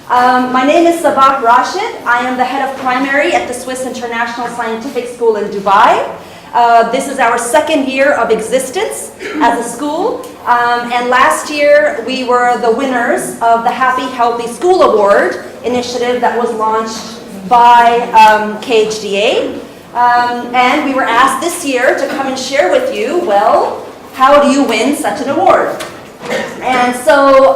My name is Sabah Rashid. I am the head of primary at the Swiss International Scientific School in Dubai. This is our second year of existence as a school. And last year we were the winners of the Happy Healthy School Award initiative that was launched by KHDA. And we were asked this year to come and share with you, well, how do you win such an award? And so,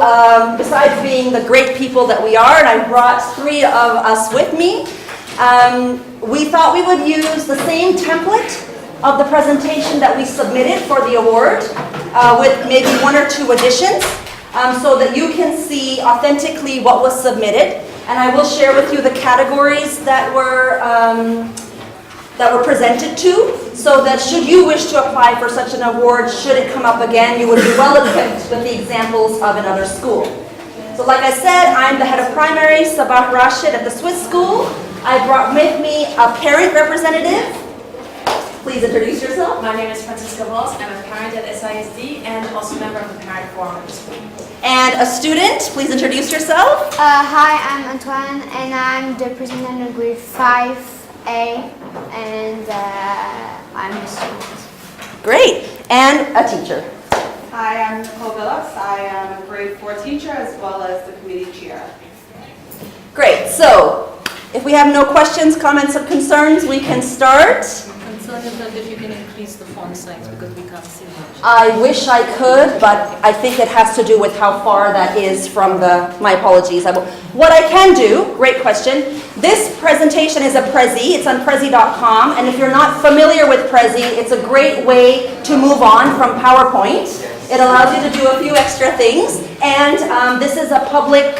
besides being the great people that we are, and I brought three of us with me, we thought we would use the same template of the presentation that we submitted for the award, with maybe one or two additions, so that you can see authentically what was submitted. And I will share with you the categories that were presented to, so that should you wish to apply for such an award, should it come up again, you would be well equipped with the examples of another school. So like I said, I'm the head of primary, Sabah Rashid, at the Swiss school. I brought with me a parent representative. Please introduce yourself. My name is Francisca Vos. I'm a parent at SISD and also a member of the parent forum at the school. And a student, please introduce yourself. Hi, I'm Antoine, and I'm the president of grade 5A, and I'm a student. Great. And a teacher. Hi, I'm Nicole Billups. I am a grade 4 teacher as well as the committee chair. Great. So, if we have no questions, comments, or concerns, we can start. If you can increase the font size because we can't see much. I wish I could, but I think it has to do with how far that is from my apologies. What I can do, great question, this presentation is a Prezi, it's on Prezi.com, and if you're not familiar with Prezi, it's a great way to move on from PowerPoint. It allows you to do a few extra things, and this is a public,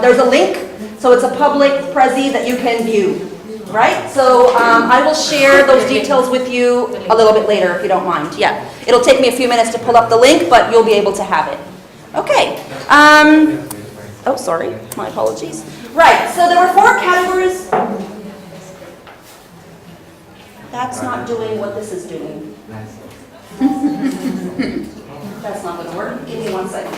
there's a link, so it's a public Prezi that you can view. Right? So I will share those details with you a little bit later if you don't mind. Yeah. It'll take me a few minutes to pull up the link, but you'll be able to have it. Okay. Oh, sorry. My apologies. Right. So there were 4 categories. That's not doing what this is doing. That's not going to work. Give me 1 second.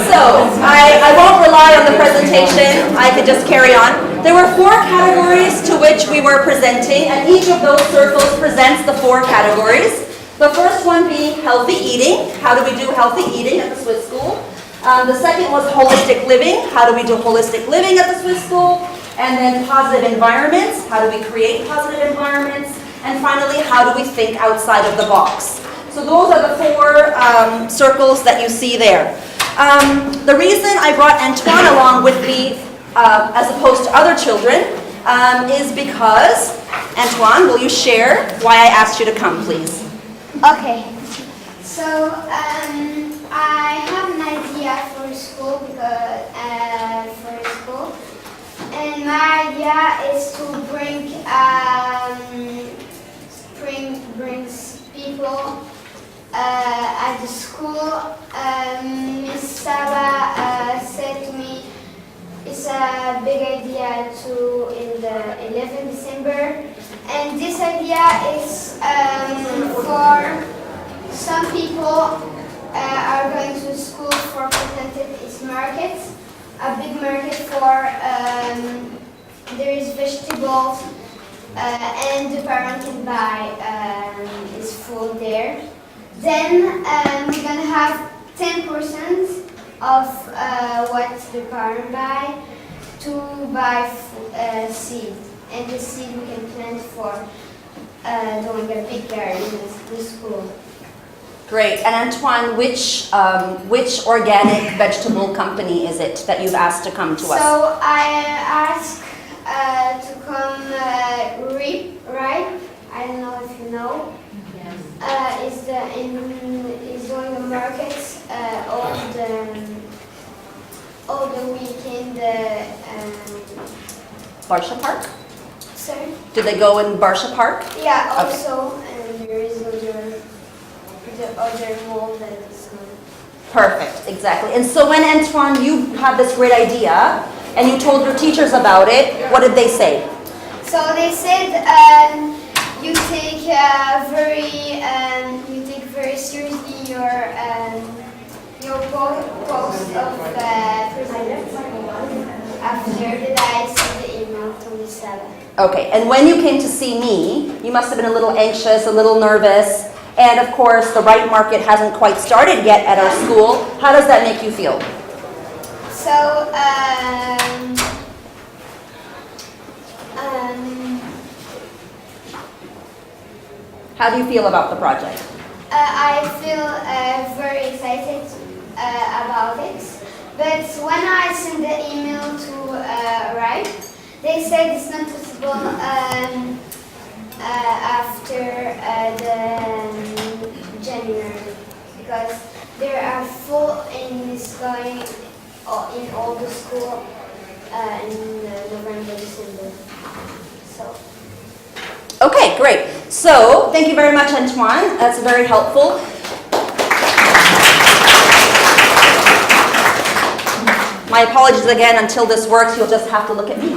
So, I won't rely on the presentation, I could just carry on. There were 4 categories to which we were presenting, and each of those circles presents the 4 categories. The first one being healthy eating. How do we do healthy eating at the Swiss school? The second was holistic living. How do we do holistic living at the Swiss school? And then positive environments. How do we create positive environments? And finally, how do we think outside of the box? So those are the 4 circles that you see there. The reason I brought Antoine along with me, as opposed to other children, is because, Antoine, will you share why I asked you to come, please? Okay. So, I have an idea for school and my idea is to brings people at the school. Miss Saba said to me, it's a big idea in the 11th December, and this idea is for some people are going to school for presented its market, a big market for there is vegetables and the parent can buy his food there. Then we're gonna have 10% of what the parent buy to buy seed, and the seed we can plant for doing a big garden in the school. Great. And Antoine, which organic vegetable company is it that you've asked to come to us? So I asked to come Ripe. I don't know if you know. Yes. Is doing a market all the weekend. Barsha Park? Sorry? Did they go in Barsha Park? Yeah, also, and there is the other mall that is Perfect, exactly. And so when, Antoine, you had this great idea and you told your teachers about it, what did they say? So they said you take very seriously your post of presentation after that I sent the email to Miss Saba. Okay, and when you came to see me, you must have been a little anxious, a little nervous, and of course the right market hasn't quite started yet at our school. How does that make you feel? So How do you feel about the project? I feel very excited about it. But when I sent the email to Rai, they said it's not possible after the January because there are full in going in all the school in November, December. So. Okay, great. So, thank you very much, Antoine. That's very helpful. My apologies again, until this works, you'll just have to look at me.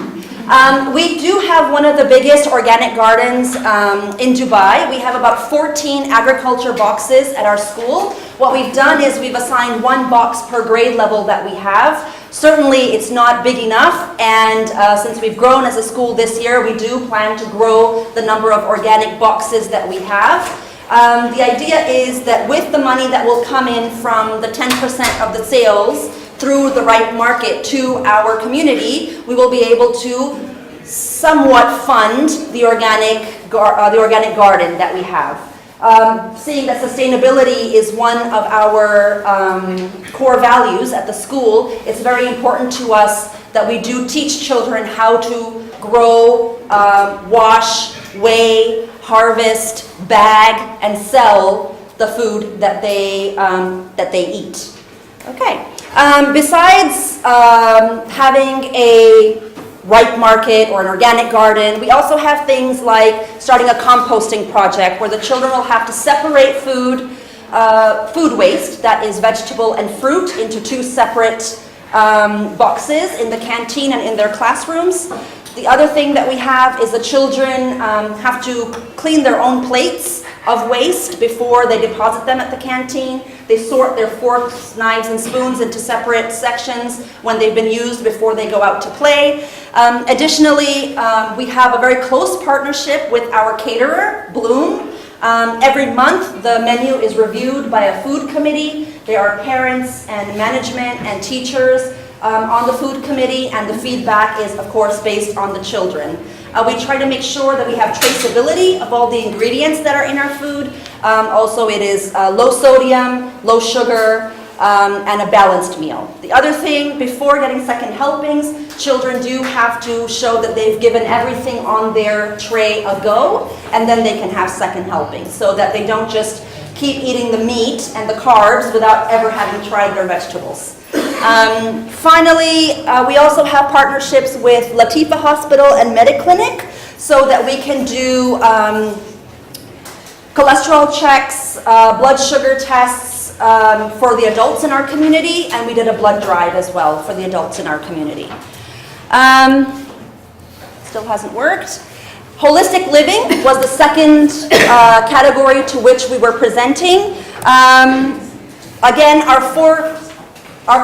We do have one of the biggest organic gardens in Dubai. We have about 14 agriculture boxes at our school. What we've done is we've assigned one box per grade level that we have. Certainly it's not big enough, and since we've grown as a school this year, we do plan to grow the number of organic boxes that we have. The idea is that with the money that will come in from the 10% of the sales through the right market to our community, we will be able to somewhat fund the organic garden that we have. Seeing that sustainability is one of our core values at the school, it's very important to us that we do teach children how to grow, wash, weigh, harvest, bag, and sell the food that they eat. Okay. Besides having a right market or an organic garden, we also have things like starting a composting project where the children will have to separate food waste, that is vegetable and fruit, into two separate boxes in the canteen and in their classrooms. The other thing that we have is the children have to clean their own plates of waste before they deposit them at the canteen. They sort their forks, knives, and spoons into separate sections when they've been used before they go out to play. Additionally, we have a very close partnership with our caterer, Bloom. Every month, the menu is reviewed by a food committee. There are parents and management and teachers on the food committee, and the feedback is, of course, based on the children. We try to make sure that we have traceability of all the ingredients that are in our food. Also, it is low sodium, low sugar, and a balanced meal. The other thing, before getting second helpings, children do have to show that they've given everything on their tray a go, and then they can have second helpings, so that they don't just keep eating the meat and the carbs without ever having tried their vegetables. Finally, we also have partnerships with Latifa Hospital and MediClinic so that we can do cholesterol checks, blood sugar tests for the adults in our community, and we did a blood drive as well for the adults in our community. Still hasn't worked. Holistic living was the second category to which we were presenting. Again, our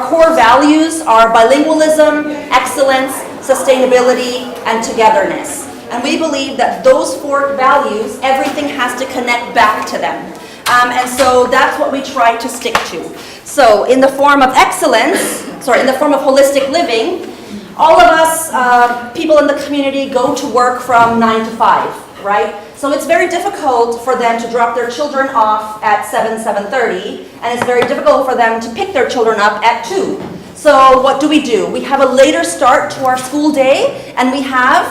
core values are bilingualism, excellence, sustainability, and togetherness. And we believe that those four values, everything has to connect back to them. And so that's what we try to stick to. So in the form of in the form of holistic living, all of us, people in the community, go to work from 9 to 5, right? So it's very difficult for them to drop their children off at 7:30, and it's very difficult for them to pick their children up at 2. So what do? We have a later start to our school day, and we have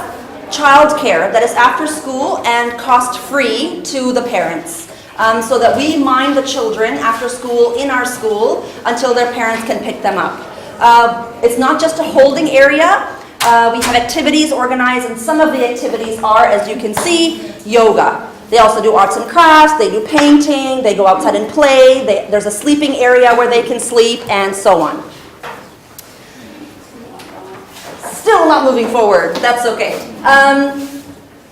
childcare that is after school and cost-free to the parents. So that we mind the children after school in our school until their parents can pick them up. It's not just a holding area. We have activities organized, and some of the activities are, as you can see, yoga. They also do arts and crafts, they do painting, they go outside and play, there's a sleeping area where they can sleep, and so on. Still not moving forward, that's okay.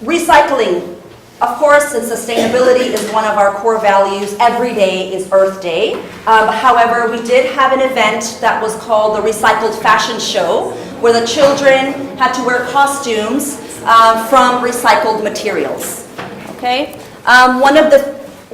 Recycling. Of course, and sustainability is one of our core values. Every day is Earth Day. However, we did have an event that was called the Recycled Fashion Show, where the children had to wear costumes from recycled materials. Okay?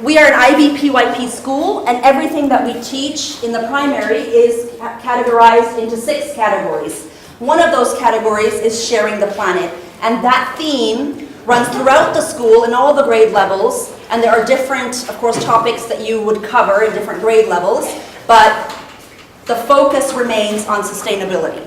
We are an IB-PYP school, and everything that we teach in the primary is categorized into 6 categories. One of those categories is sharing the planet, and that theme runs throughout the school in all the grade levels, and there are different, of course, topics that you would cover in different grade levels, but the focus remains on sustainability.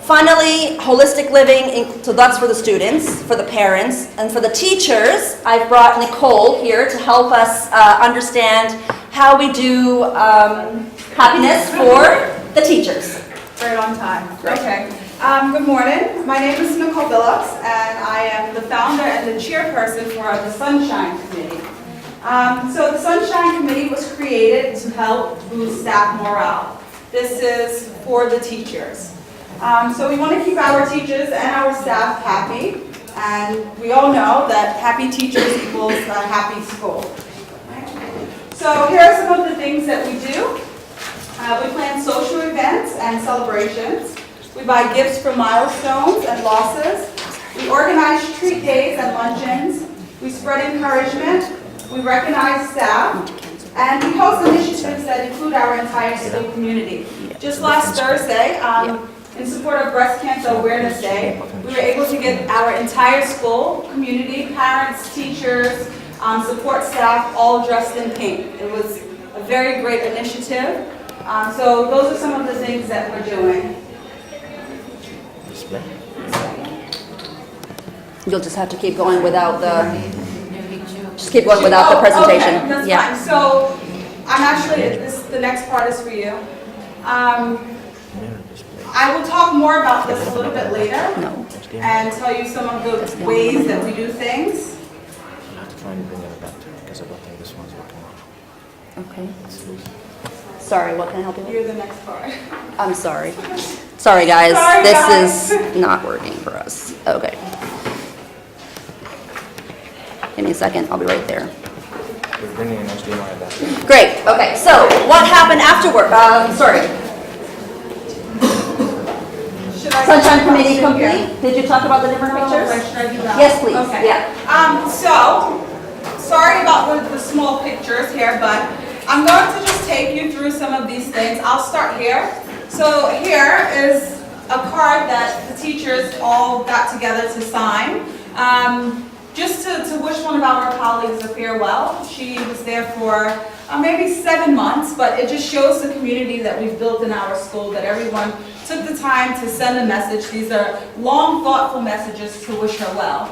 Finally, holistic living, so that's for the students, for the parents, and for the teachers, I've brought Nicole here to help us understand how we do happiness for the teachers. Right on time. Okay. Good morning. My name is Nicole Billups, and I am the founder and the chairperson for the Sunshine Committee. So the Sunshine Committee was created to help boost staff morale. This is for the teachers. So we want to keep our teachers and our staff happy, and we all know that happy teachers equals a happy school. So here are some of the things that we do. We plan social events and celebrations. We buy gifts for milestones and losses. We organize treat days and luncheons. We spread encouragement. We recognize staff. And we host initiatives that include our entire school community. Just last Thursday, in support of Breast Cancer Awareness Day, we were able to get our entire school community, parents, teachers, support staff, all dressed in pink. It was a very great initiative. So those are some of the things that we're doing. You'll just have to keep going without the, just keep going without the presentation. Okay, that's fine. So I'm actually, the next part is for you. I will talk more about this a little bit later and tell you some of the ways that we do things. I'll have to try and bring it back to because I don't think this one's working. Okay. Sorry, what can I help you with? You're the next part. I'm sorry. Sorry guys, Sorry, this guys. is not working for us. Okay. Give me a second, I'll be right there. We're bringing an HDMI back. Great, okay, so what happened afterward? Sorry. Sunshine Committee complete? Did you talk about the different pictures? Should I do that? Yes, please, Okay. yeah. So, sorry about the small pictures here, but I'm going to just take you through some of these things. I'll start here. So here is a card that the teachers all got together to sign. Just to wish one of our colleagues a farewell. She was there for maybe 7 months, but it just shows the community that we've built in our school, that everyone took the time to send a message. These are long, thoughtful messages to wish her well.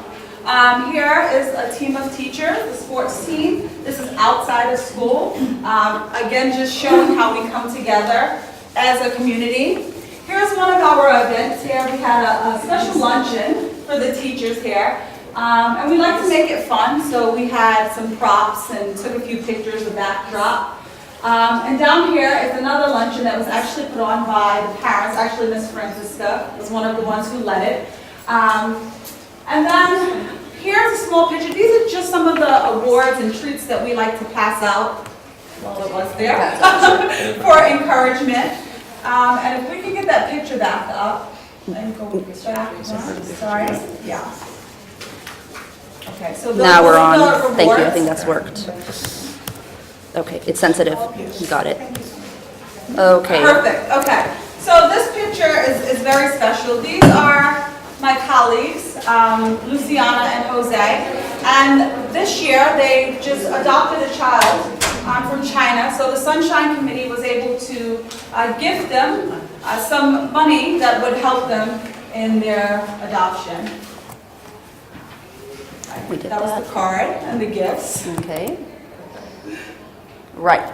Here is a team of teachers, the sports team. This is outside of school. Again, just showing how we come together as a community. Here's one of our events here. We had a special luncheon for the teachers here. And we like to make it fun, so we had some props and took a few pictures of backdrop. And down here is another luncheon that was actually put on by the parents. Actually, Miss Francisca was one of the ones who led it. And then here's a small picture. These are just some of the awards and treats that we like to pass out. Well, it was there for encouragement. And if we can get that picture back up. And go back. Sorry. Yeah. Okay, so Now we're on. the Thank you, I rewards. think that's worked. Okay, it's sensitive. You got it. Okay. Perfect, okay. So this picture is very special. These are my colleagues, Luciana and Jose. And this year, they just adopted a child from China. So the Sunshine Committee was able to gift them some money that would help them in their adoption. We did That was the card and the gifts. Okay. Right.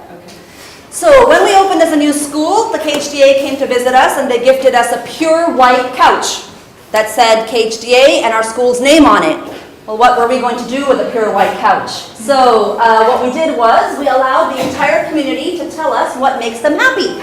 So when we opened as a new school, the KHDA came to visit us and they gifted us a pure white couch that said KHDA and our school's name on it. Well, what were we going to do with a pure white couch? So what we did was we allowed the entire community to tell us what makes them happy.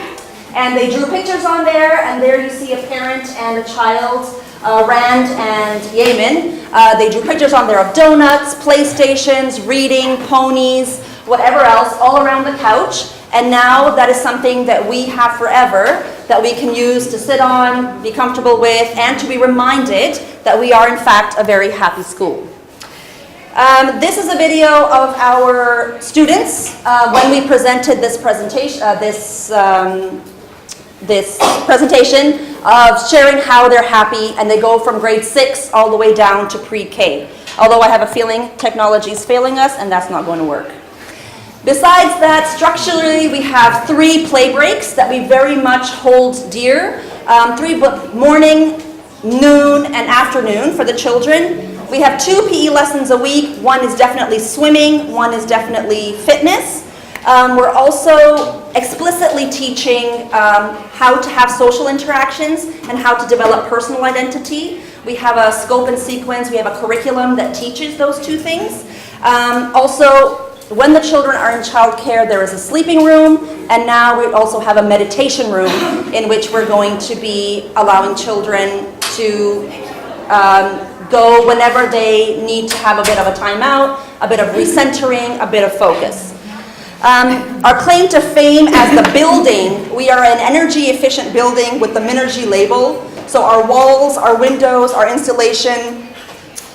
And they drew pictures on there, and there you see a parent and a child, Rand and Yemen. They drew pictures on there of donuts, PlayStations, reading, ponies, whatever else, all around the couch. And now that is something that we have forever, that we can use to sit on, be comfortable with, and to be reminded that we are in fact a very happy school. This is a video of our students when we presented this presentation, this presentation of sharing how they're happy, and they go from grade 6 all the way down to pre-K. Although I have a feeling technology is failing us, and that's not going to work. Besides that, structurally, we have 3 play breaks that we very much hold dear. 3 morning, noon, and afternoon for the children. We have 2 PE lessons a week. One is definitely swimming, one is definitely fitness. We're also explicitly teaching how to have social interactions and how to develop personal identity. We have a scope and sequence, we have a curriculum that teaches those 2 things. Also, when the children are in childcare, there is a sleeping room, and now we also have a meditation room in which we're going to be allowing children to go whenever they need to have a bit of a timeout, a bit of recentering, a bit of focus. Our claim to fame as the building, we are an energy efficient building with the Minergy label. So our walls, our windows, our installation,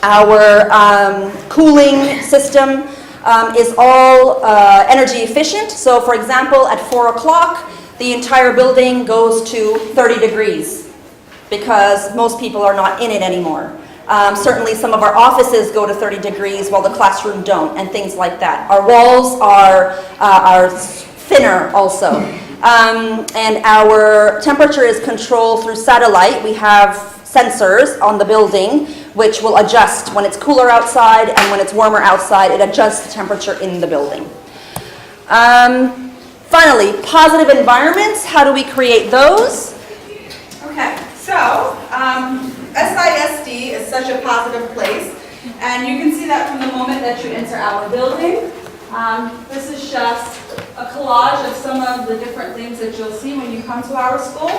our cooling system is all energy efficient. So for example, at 4 o'clock, the entire building goes to 30 degrees because most people are not in it anymore. Certainly some of our offices go to 30 degrees while the classroom don't, and things like that. Our walls are thinner also. And our temperature is controlled through satellite. We have sensors on the building which will adjust when it's cooler outside, and when it's warmer outside, it adjusts the temperature in the building. Finally, positive environments. How do we create those? Okay, so SISD is such a positive place, and you can see that from the moment that you enter our building. This is just a collage of some of the different things that you'll see when you come to our school.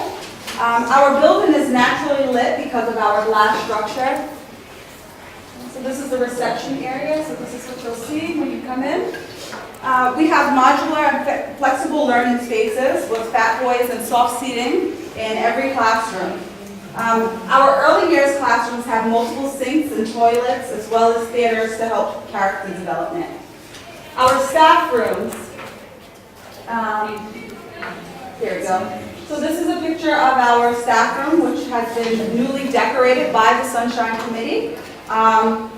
Our building is naturally lit because of our glass structure. So this is the reception area, so this is what you'll see when you come in. We have modular and flexible learning spaces with fat boys and soft seating in every classroom. Our early years classrooms have multiple sinks and toilets, as well as theaters to help character development. Our staff rooms, here we go. So this is a picture of our staff room, which has been newly decorated by the Sunshine Committee.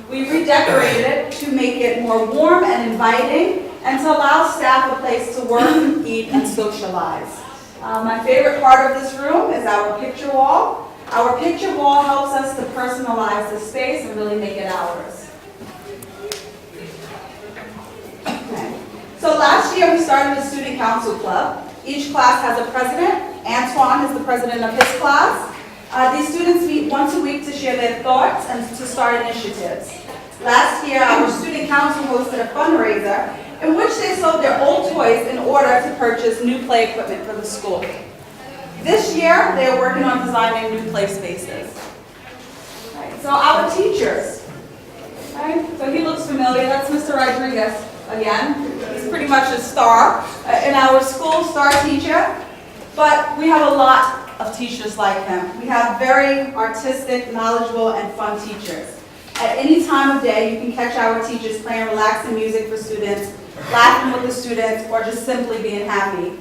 We redecorated it to make it more warm and inviting, and to allow staff a place to work, eat, and socialize. My favorite part of this room is our picture wall. Our picture wall helps us to personalize the space and really make it ours. Okay. So last year we started a student council club. Each class has a president. Antoine is the president of his class. These students meet once a week to share their thoughts and to start initiatives. Last year, our student council hosted a fundraiser in which they sold their old toys in order to purchase new play equipment for the school. This year, they are working on designing new play spaces. Right, so our teachers, right? So he looks familiar, that's Mr. Rodriguez again. He's pretty much a star in our school, star teacher. But we have a lot of teachers like him. We have very artistic, knowledgeable, and fun teachers. At any time of day, you can catch our teachers playing relaxing music for students, laughing with the students, or just simply being happy.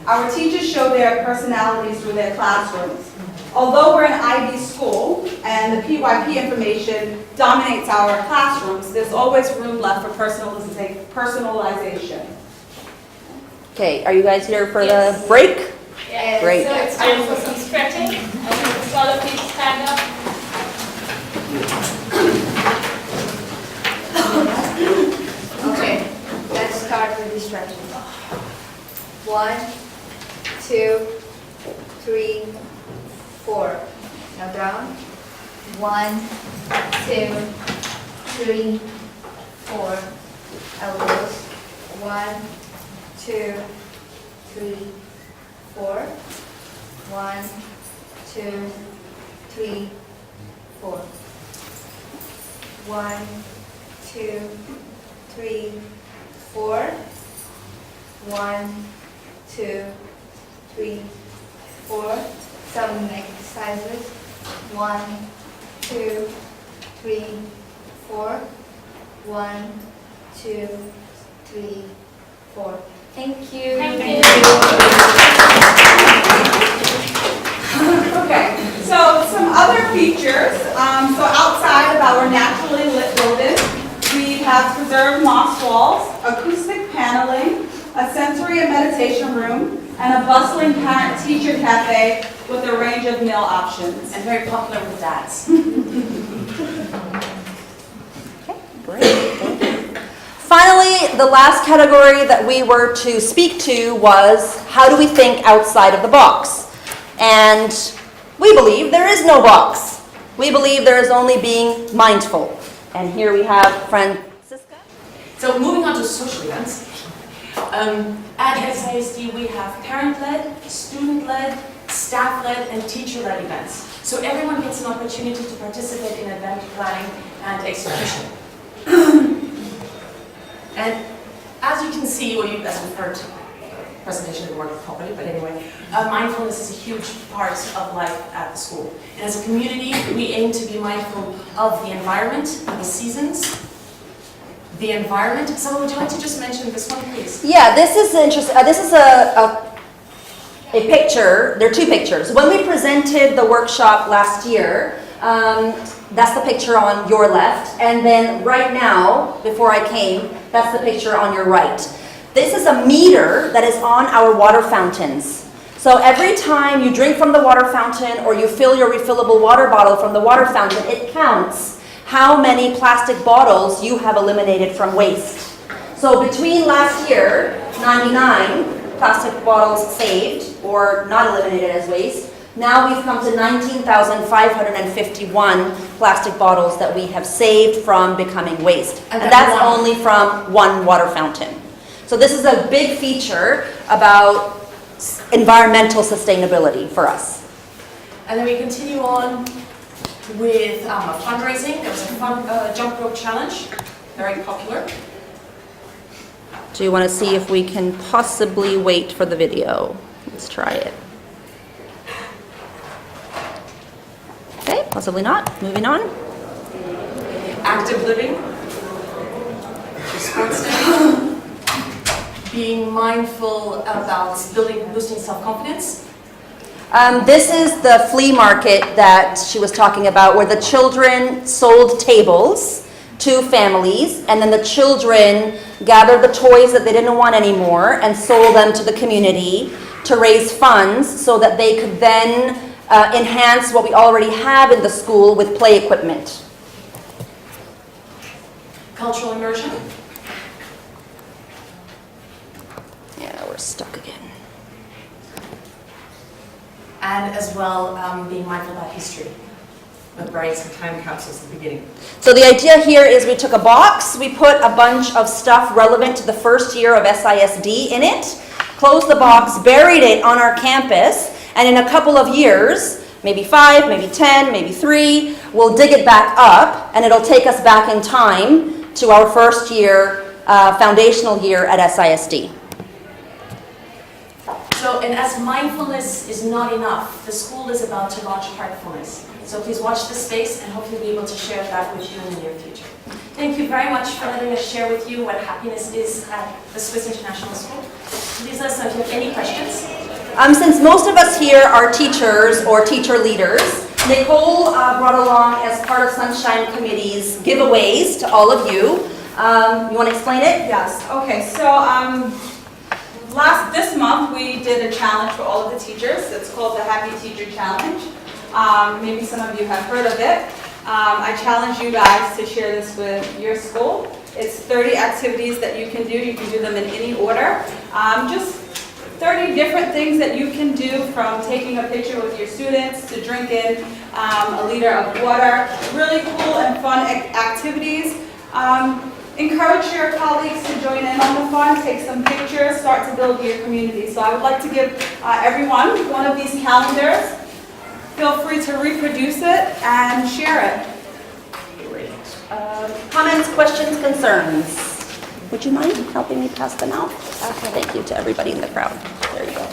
Our teachers show their personalities through their classrooms. Although we're an IB school and the PYP information dominates our classrooms, there's always room left for personalization. Okay, are you guys here for Yes. the break? Yeah, Great. so it's time for some stretching. So all of you stand up. Okay, let's start with the stretching. 1, 2, 3, 4. Now down. 1, 2, 3, 4. Elbows. 1, 2, 3, 4. 1, 2, 3, 4. 1, 2, 3, 4. 1, 2, 3, 4. Some exercises. 1, 2, 3, 4. 1, 2, 3, 4. Thank you. Thank you. Okay, so some other features. So outside of our naturally lit building, we have preserved moss walls, acoustic paneling, a sensory and meditation room, and a bustling parent-teacher cafe with a range of meal options. And very popular with dads. Finally, the last category that we were to speak to was how do we think outside of the box? And we believe there is no box. We believe there is only being mindful. And here we have Francisca. So moving on to social events. At SISD we have parent-led, student-led, staff-led, and teacher-led events. So everyone gets an opportunity to participate in event planning and execution. And as you can see, or as we've heard, presentation didn't work properly, but anyway, mindfulness is a huge part of life at the school. And as a community, we aim to be mindful of the environment, of the seasons, the environment. So would you like to just mention this one, please? Yeah, this is interesting. This is a picture. There are two pictures. When we presented the workshop last year, that's the picture on your left. And then right now, before I came, that's the picture on your right. This is a meter that is on our water fountains. So every time you drink from the water fountain or you fill your refillable water bottle from the water fountain, it counts how many plastic bottles you have eliminated from waste. So between last year, 99 plastic bottles saved or not eliminated as waste, now we've come to 19,551 plastic bottles that we have saved from becoming waste. And that's only from one water fountain. So this is a big feature about environmental sustainability for us. And then we continue on with fundraising. There was a fun jump rope challenge, very popular. Do you want to see if we can possibly wait for the video? Let's try it. Okay, possibly not. Moving on. Active living, sports day, being mindful about boosting self-confidence. This is the flea market that she was talking about, where the children sold tables to families, and then the children gathered the toys that they didn't want anymore and sold them to the community to raise funds so that they could then enhance what we already have in the school with play equipment. Cultural immersion. Yeah, we're stuck again. And as well, being mindful about history. With writing some time capsules at the beginning. So the idea here is we took a box, we put a bunch of stuff relevant to the first year of SISD in it, closed the box, buried it on our campus, and in a couple of years, maybe 5, maybe 10, maybe 3, we'll dig it back up, and it'll take us back in time to our first year, foundational year at SISD. So, and as mindfulness is not enough, the school is about to launch heartfulness. So please watch this space and hopefully be able to share that with you in the near future. Thank you very much for letting us share with you what happiness is at the Swiss International School. Please let us know if you have any questions. Since most of us here are teachers or teacher leaders, Nicole brought along, as part of Sunshine Committee's giveaways to all of you. You want to explain it? Yes. Okay. So this month we did a challenge for all of the teachers. It's called the Happy Teacher Challenge. Maybe some of you have heard of it. I challenge you guys to share this with your school. It's 30 activities that you can do. You can do them in any order. Just 30 different things that you can do, from taking a picture with your students to drinking a liter of water. Really cool and fun activities. Encourage your colleagues to join in on the fun, take some pictures, start to build your community. So I would like to give everyone one of these calendars. Feel free to reproduce it and share it. Great. Comments, questions, concerns? Would you mind helping me pass them out? Thank you to everybody in the crowd. There you go.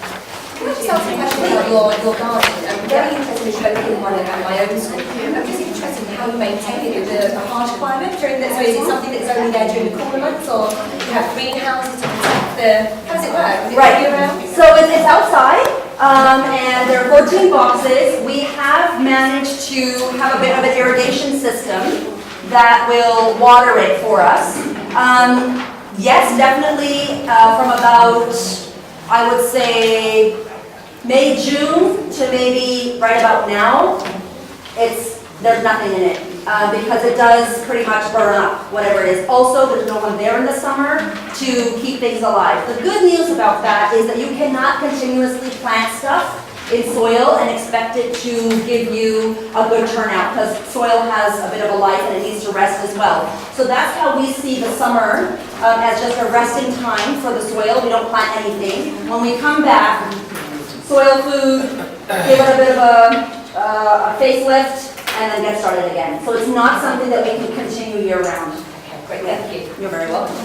Can I just ask a question about your garden? I'm very interested in showing one at my own school. I'm just interested in how you maintain it with the harsh climate during the, so is it something that's only there during the cooler months, or you have greenhouses to protect the, how does it work? Is it Right. year-round? So it's outside, and there are 14 boxes. We have managed to have a bit of an irrigation system that will water it for us. Yes, definitely from about, I would say, May, June to maybe right about now, there's nothing in it because it does pretty much burn up, whatever it is. Also, there's no one there in the summer to keep things alive. The good news about that is that you cannot continuously plant stuff in soil and expect it to give you a good turnout, because soil has a bit of a life and it needs to rest as well. So that's how we see the summer as just a resting time for the soil. We don't plant anything. When we come back, soil food, give it a bit of a facelift, and then get started again. So it's not something that we can continue year round. Okay, great, thank you. You're very welcome.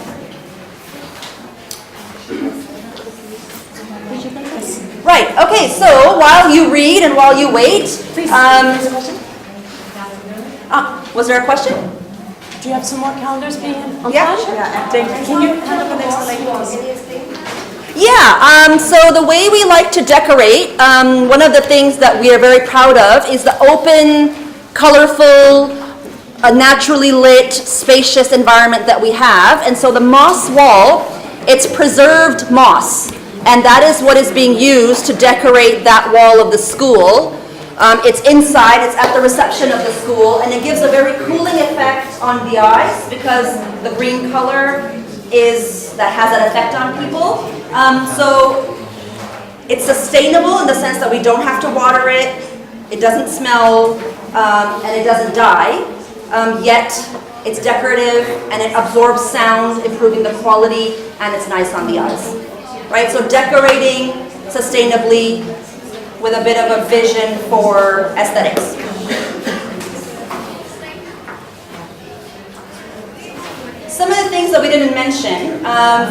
Right, okay, so while you read and while you wait, was there a question? Do you have some more calendars being on Yeah. Can you hand up the next slide? Yeah, so the way we like to decorate, one of the things that we are very proud of is the open, colorful, naturally lit, spacious environment that we have. And so the moss wall, it's preserved moss. And that is what is being used to decorate that wall of the school. It's inside, it's at the reception of the school, and it gives a very cooling effect on the eyes because the green color that has that effect on people. So it's sustainable in the sense that we don't have to water it, it doesn't smell, and it doesn't die, yet it's decorative and it absorbs sound, improving the quality, and it's nice on the eyes. Right, so decorating sustainably with a bit of a vision for aesthetics. Some of the things that we didn't mention,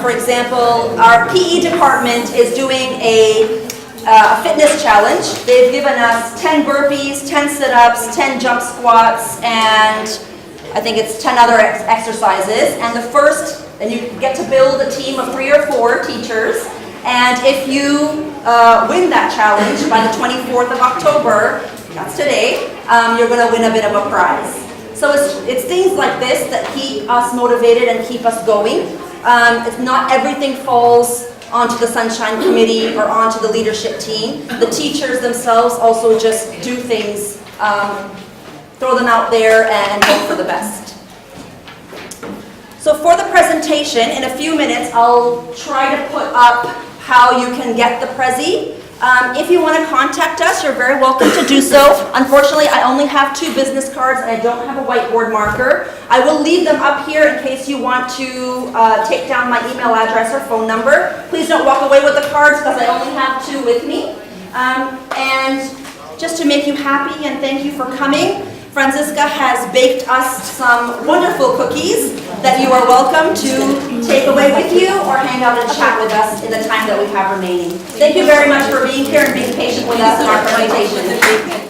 for example, our PE department is doing a fitness challenge. They've given us 10 burpees, 10 sit-ups, 10 jump squats, and I think it's 10 other exercises. And you get to build a team of 3 or 4 teachers. And if you win that challenge by the 24th of October, that's today, you're going to win a bit of a prize. So it's things like this that keep us motivated and keep us going. It's not everything falls onto the Sunshine Committee or onto the leadership team. The teachers themselves also just do things, throw them out there and hope for the best. So for the presentation, in a few minutes, I'll try to put up how you can get the Prezi. If you want to contact us, you're very welcome to do so. Unfortunately, I only have 2 business cards and I don't have a whiteboard marker. I will leave them up here in case you want to take down my email address or phone number. Please don't walk away with the cards because I only have 2 with me. And just to make you happy and thank you for coming, Franziska has baked us some wonderful cookies that you are welcome to take away with you or hang out and chat with us in the time that we have remaining. Thank you very much for being here and being patient with us in our presentation.